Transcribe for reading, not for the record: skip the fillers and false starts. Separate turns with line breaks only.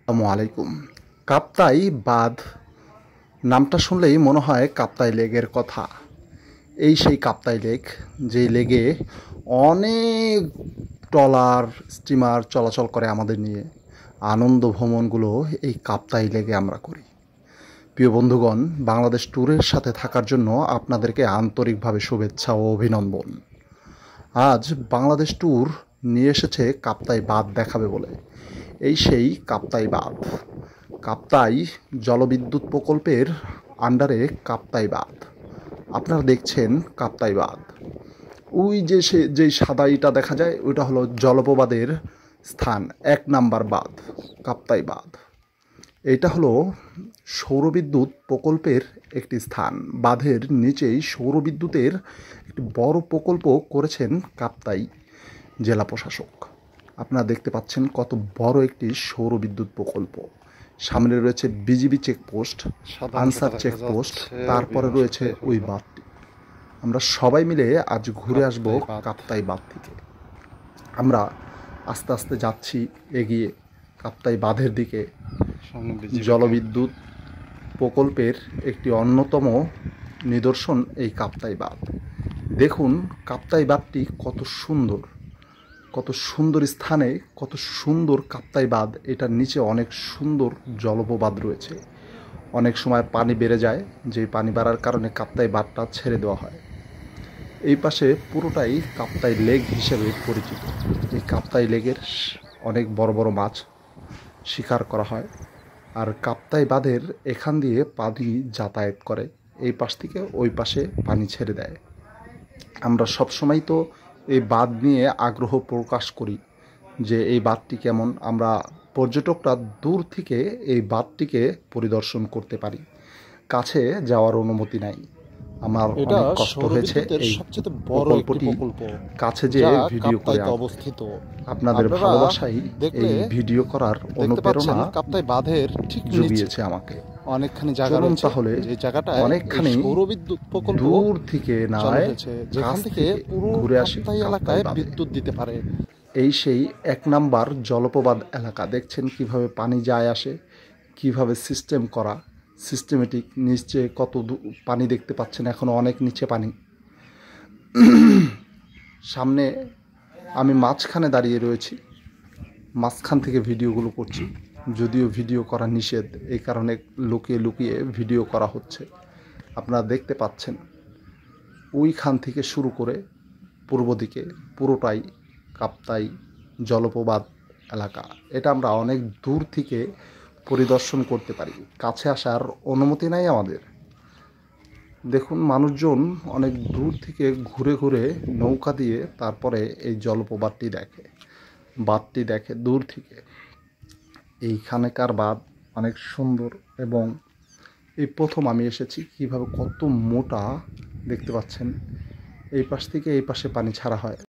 আসসালামু আলাইকুম। কাপ্তাই বাঁধ নামটা শুনলেই মনে হয় কাপ্তাই লেকের কথা। এই সেই কাপ্তাই লেক, যেই লেকে অনেক ট্রলার স্টিমার চলাচল করে আমাদের নিয়ে। আনন্দ ভ্রমণগুলো এই কাপ্তাই লেকে আমরা করি। প্রিয় বন্ধুগণ, বাংলাদেশ ট্যুরের সাথে থাকার জন্য আপনাদেরকে আন্তরিকভাবে শুভেচ্ছা ও অভিনন্দন। আজ বাংলাদেশ ট্যুর নিয়ে এসেছে কাপ্তাই বাঁধ দেখাবে বলে। এই সেই কাপ্তাই বাঁধ। কাপ্তাই জলবিদ্যুৎ প্রকল্পের আন্ডারে কাপ্তাই বাঁধ। আপনারা দেখছেন কাপ্তাই বাঁধ। ওই যে যেই সাদা ইটা দেখা যায়, ওইটা হলো জলপ্রপাতের স্থান, 1 নাম্বার বাঁধ, কাপ্তাই বাঁধ। এটা হলো সৌরবিদ্যুৎ প্রকল্পের একটি স্থান। বাঁধের নিচেই সৌরবিদ্যুতের একটি বড় প্রকল্প করেছেন কাপ্তাই জেলা প্রশাসক। আপনারা দেখতে পাচ্ছেন কত বড় একটি সৌরবিদ্যুৎ প্রকল্প। সামনে রয়েছে বিজিবি চেকপোস্ট, আনসার চেকপোস্ট, তারপরে রয়েছে ওই বাঁধটি। আমরা সবাই মিলে আজ ঘুরে আসব কাপ্তাই বাঁধ থেকে। আমরা আস্তে আস্তে যাচ্ছি এগিয়ে কাপ্তাই বাঁধের দিকে। জলবিদ্যুৎ প্রকল্পের একটি অন্যতম নিদর্শন এই কাপ্তাই বাঁধ। দেখুন কাপ্তাই বাঁধটি কত সুন্দর, কত সুন্দর স্থানে, কত সুন্দর কাপ্তাই বাঁধ। এটার নিচে অনেক সুন্দর জলপ্রপাত রয়েছে। অনেক সময় পানি বেড়ে যায়, যে পানি বাড়ার কারণে কাপ্তাই বাঁধটা ছেড়ে দেওয়া হয়। এই পাশে পুরোটাই কাপ্তাই লেক হিসেবে পরিচিত। এই কাপ্তাই লেকের অনেক বড় বড় মাছ শিকার করা হয়। আর কাপ্তাই বাঁধের এখান দিয়ে পানি যাতায়াত করে, এই পাশ থেকে ওই পাশে পানি ছেড়ে দেয়। আমরা সবসময় তো এই বাঁধ নিয়ে আগ্রহ প্রকাশ করি যে এই বাঁধটি কেমন। আমরা পর্যটকরা দূর থেকে এই বাঁধটিকে পরিদর্শন করতে পারি, কাছে যাওয়ার অনুমতি নাই। আমার অনেক কষ্ট হয়েছে এই প্রকল্পটি কাছে যে ভিডিও করে অবস্থিত। আপনাদের ভালোবাসাই এই ভিডিও করার অনুপ্রেরণা
কাপ্তাই বাঁধের ঠিক
জুগিয়েছে আমাকে।
অনেকখানি জায়গা রয়েছে,
তাহলে
যে জায়গাটায়
অনেকখানি
সৌরবিদ্যুৎ প্রকল্প
দূর থেকে না
যেখান থেকে পুরো
ঘুরে আসি
কাপ্তাই এলাকায় বিদ্যুৎ দিতে পারে।
এই সেই 1 নাম্বার জলপ্রপাত এলাকা। দেখছেন কিভাবে পানি যায় আসে, কিভাবে সিস্টেম করা, সিস্টেমেটিক। নিচে কত পানি দেখতে পাচ্ছেন, এখনো অনেক নিচে পানি। সামনে আমি মাঝখানে দাঁড়িয়ে রয়েছি, মাঝখান থেকে ভিডিওগুলো করছি। যদিও ভিডিও করা নিষেধ, এই কারণে লুকিয়ে লুকিয়ে ভিডিও করা হচ্ছে। আপনারা দেখতে পাচ্ছেন ওইখান থেকে শুরু করে পূর্ব দিকে পুরোটাই কাপ্তাই জলপ্রপাত এলাকা। এটা আমরা অনেক দূর থেকে পরিদর্শন করতে পারি, কাছে আসার অনুমতি নাই আমাদের। দেখুন মানুষজন অনেক দূর থেকে ঘুরে ঘুরে নৌকা দিয়ে তারপরে এই জলপ্রপাতটি দেখে, বাঁধটি দেখে দূর থেকে। এইখানেকার বাঁধ অনেক সুন্দর, এবং এই প্রথম আমি এসেছি। কিভাবে কত মোটা দেখতে পাচ্ছেন, এই পাশ থেকে এই পাশে পানি ছাড়া হয়।